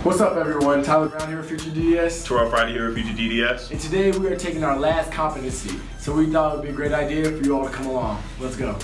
What's up everyone, Tyler Brown here with FutureDDS. Terrell Friday here with FutureDDS. And today we are taking our last competency. So we thought it would be a great idea for you all to come along. Let's go.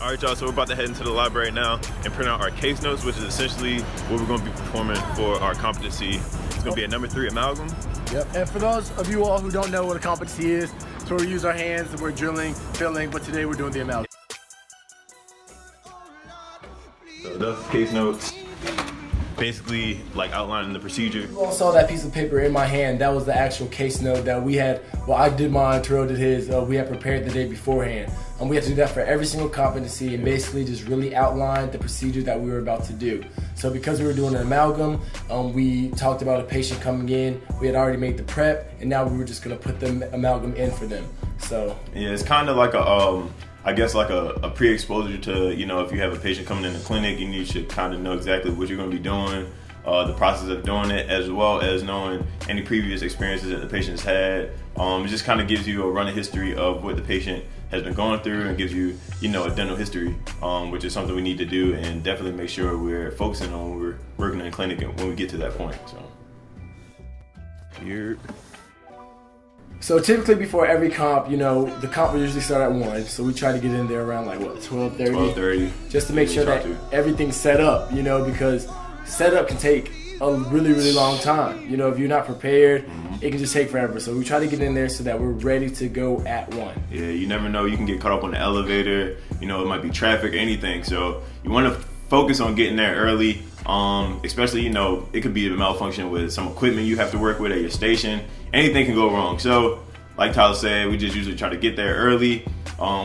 All right, y'all, so we're about to head into the library now and print out our case notes, which is essentially what we're going to be performing for our competency. It's going to be a number 3 amalgam. Yep, and for those of you all who don't know what a competency is, so we use our hands and we're drilling, filling, but today we're doing the amalgam. So that's case notes, basically like outlining the procedure. You all saw that piece of paper in my hand. That was the actual case note that we had. Well, I did mine, Terrell did his. We had prepared the day beforehand. We had to do that for every single competency and basically just really outline the procedure that we were about to do. So because we were doing an amalgam, we talked about a patient coming in. We had already made the prep, and now we were just going to put the amalgam in for them. So yeah, it's kind of like I guess like a pre-exposure to, you know, if you have a patient coming in the clinic, and you should kind of know exactly what you're going to be doing, the process of doing it, as well as knowing any previous experiences that the patient's had. It just kind of gives you a running history of what the patient has been going through and gives you, you know, a dental history, which is something we need to do and definitely make sure we're focusing on when we're working in the clinic and when we get to that point. So typically before every comp, you know, the comp will usually start at 1, so we try to get in there around like what, 12:30? 12:30. Just to make sure that everything's set up, you know, because setup can take a really, really long time. You know, if you're not prepared, it can just take forever. So we try to get in there so that we're ready to go at 1. Yeah, you never know. You can get caught up on the elevator. You know, it might be traffic or anything. So you want to focus on getting there early. Especially, you know, it could be a malfunction with some equipment you have to work with at your station. Anything can go wrong. So, like Tyler said, we just usually try to get there early.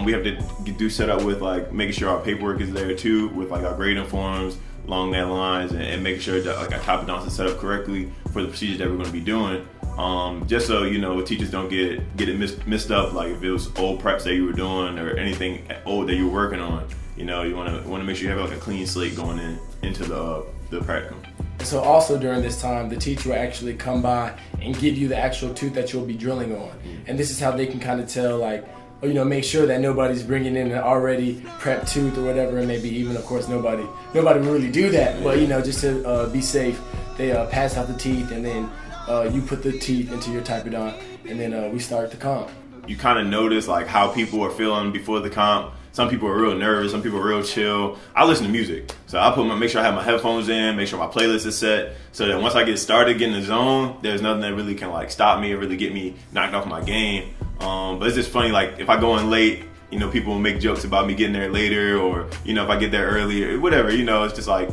We have to do setup with like making sure our paperwork is there too, with like our grading forms along that lines, and making sure that like our copy is set up correctly for the procedures that we're going to be doing. Just so, you know, teachers don't get it messed up, like if it was old preps that you were doing or anything old that you were working on. You know, you want to make sure you have like a clean slate going into the practicum. So also during this time, the teacher will actually come by and give you the actual tooth that you'll be drilling on. And this is how they can kind of tell, like, or, you know, make sure that nobody's bringing in an already prepped tooth or whatever, and maybe even, of course, nobody will really do that. But, you know, just to be safe, they pass out the teeth, and then you put the teeth into your typodont, and then we start the comp. You kind of notice like how people are feeling before the comp. Some people are real nervous, some people are real chill. I listen to music, so I make sure I have my headphones in, make sure my playlist is set, so that once I get started getting the zone, there's nothing that really can like stop me or really get me knocked off my game. But it's just funny, like if I go in late, you know, people will make jokes about me getting there later, or, you know, if I get there early or whatever, you know, it's just like,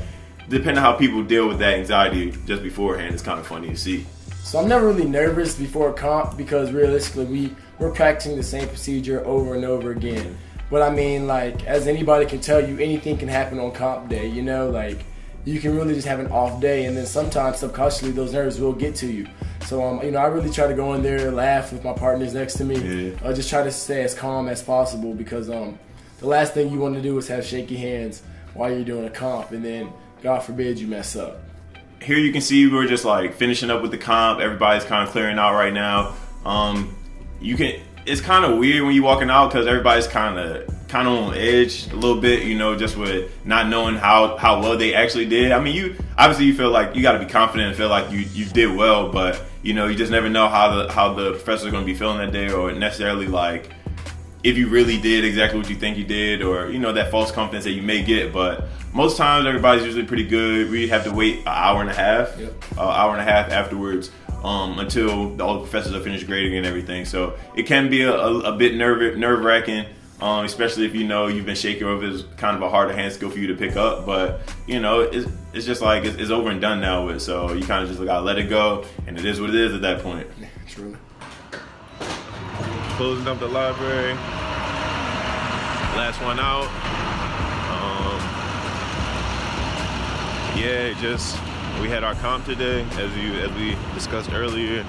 depending on how people deal with that anxiety just beforehand, it's kind of funny to see. So I'm never really nervous before a comp because realistically we're practicing the same procedure over and over again. But I mean, like, as anybody can tell you, anything can happen on comp day, you know, like, you can really just have an off day, and then sometimes subconsciously those nerves will get to you. So, you know, I really try to go in there and laugh with my partners next to me. Yeah. Just try to stay as calm as possible because the last thing you want to do is have shaky hands while you're doing a comp, and then, God forbid, you mess up. Here you can see we're just like finishing up with the comp. Everybody's kind of clearing out right now. It's kind of weird when you're walking out because everybody's kind of on edge a little bit, you know, just with not knowing how well they actually did. I mean, you feel like you got to be confident and feel like you did well, but, you know, you just never know how the professor's going to be feeling that day, or necessarily like if you really did exactly what you think you did, or, you know, that false confidence that you may get. But most times everybody's usually pretty good. We have to wait an hour and a half afterwards. Until all the professors are finished grading and everything. So it can be a bit nerve-wracking, especially if you know you've been shaky or if it's kind of a harder hand skill for you to pick up. But, you know, it's just like it's over and done now with, so you kind of just gotta let it go, and it is what it is at that point. True. Closing up the library. Last one out. We had our comp today, as we discussed earlier.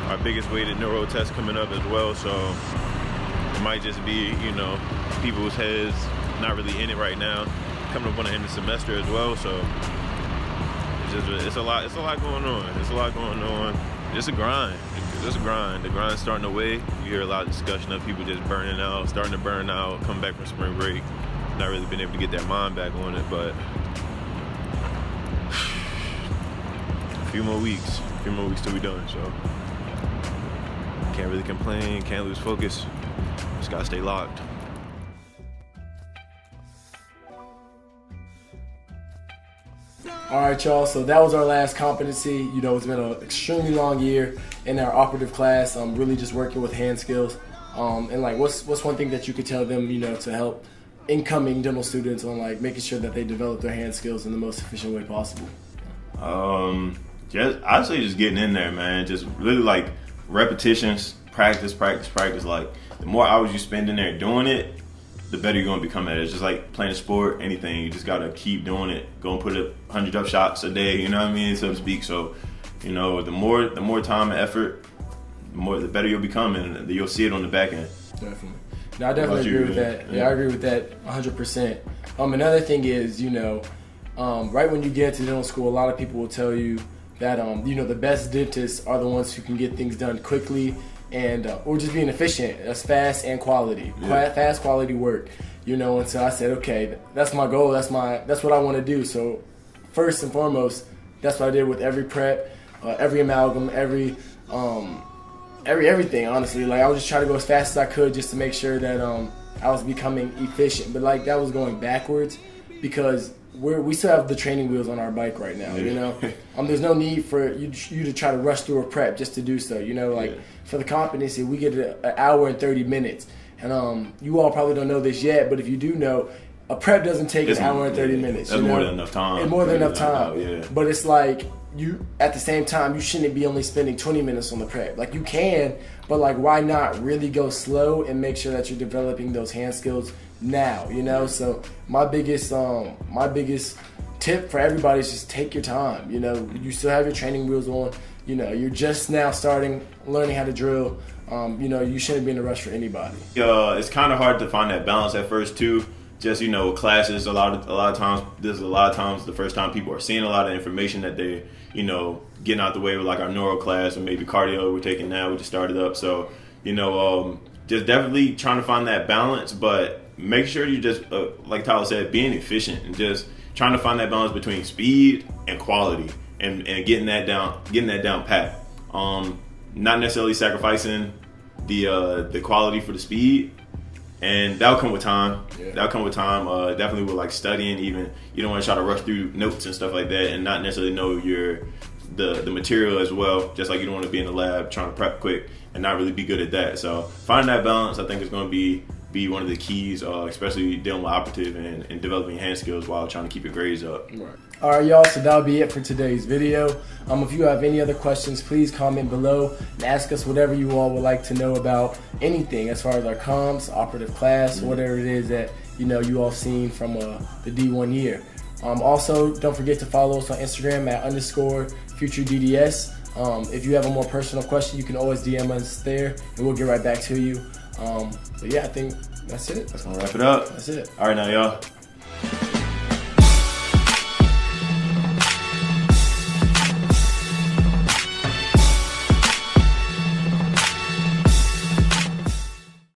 Our biggest weighted neuro test coming up as well, so it might just be, you know, people's heads not really in it right now. coming up on the end of the semester as well. So it's a lot going on. It's a lot going on. It's a grind. It's a grind. The grind's starting to weigh. You hear a lot of discussion of people just burning out, starting to burn out, coming back from spring break, not really being able to get their mind back on it. But a few more weeks till we done. So can't really complain. Can't lose focus. Just gotta stay locked. All right, y'all, so that was our last competency. You know, it's been an extremely long year in our operative class. Really just working with hand skills. And like, what's one thing that you could tell them, you know, to help incoming dental students on like making sure that they develop their hand skills in the most efficient way possible? I'd say just getting in there, man. Just really like repetitions, practice. Like the more hours you spend in there doing it, the better you're gonna become at it. It's just like playing a sport, anything. You just gotta keep doing it. Go and put up 100 up shots a day. You know what I mean, so to speak. So, you know, the more time and effort, the better you'll become, and you'll see it on the back end. Definitely. No, I definitely agree with that. Yeah, I agree with that 100%. Another thing is, you know, right when you get to dental school, a lot of people will tell you that, you know, the best dentists are the ones who can get things done quickly and or just being efficient. That's fast and quality. Yeah. Fast quality work. You know, and so I said, okay, that's my goal. That's what I want to do. So first and foremost, that's what I did with every prep, every amalgam, everything, honestly. Like, I was just trying to go as fast as I could just to make sure that I was becoming efficient. But like, that was going backwards because we still have the training wheels on our bike right now, you know. There's no need for you to try to rush through a prep just to do so, you know. Like for the competency, we get an hour and 30 minutes, and you all probably don't know this yet, but if you do know, a prep doesn't take an hour and 30 minutes. That's more than enough time. It's more than enough time. But it's like you, at the same time, you shouldn't be only spending 20 minutes on the prep. Like you can, but like why not really go slow and make sure that you're developing those hand skills now, you know? So my biggest tip for everybody is just take your time. You know, you still have your training wheels on. You know, you're just now learning how to drill. You know, you shouldn't be in a rush for anybody. It's kind of hard to find that balance at first too. Just, you know, classes, a lot of times the first time people are seeing a lot of information that they, you know, getting out the way with like our neuro class or maybe cardio we're taking now, we just started up. So, you know, just definitely trying to find that balance, but make sure you just, like Tyler said, being efficient and just trying to find that balance between speed and quality and getting that down pat. Not necessarily sacrificing the quality for the speed. And that'll come with time. Yeah. That'll come with time. Definitely with like studying. Even you don't want to try to rush through notes and stuff like that, and not necessarily know the material as well. Just like you don't want to be in the lab trying to prep quick and not really be good at that. So finding that balance, I think, is going to be one of the keys, especially dealing with operative and developing hand skills while trying to keep your grades up. Right. All right, y'all, so that'll be it for today's video. If you have any other questions, please comment below and ask us whatever you all would like to know about anything as far as our comps, operative class, whatever it is that, you know, you all seen from the D1 year. Also, don't forget to follow us on Instagram at _FutureDDS. If you have a more personal question, you can always DM us there and we'll get right back to you. But yeah, I think that's it. That's gonna wrap it up. That's it. All right, now, y'all.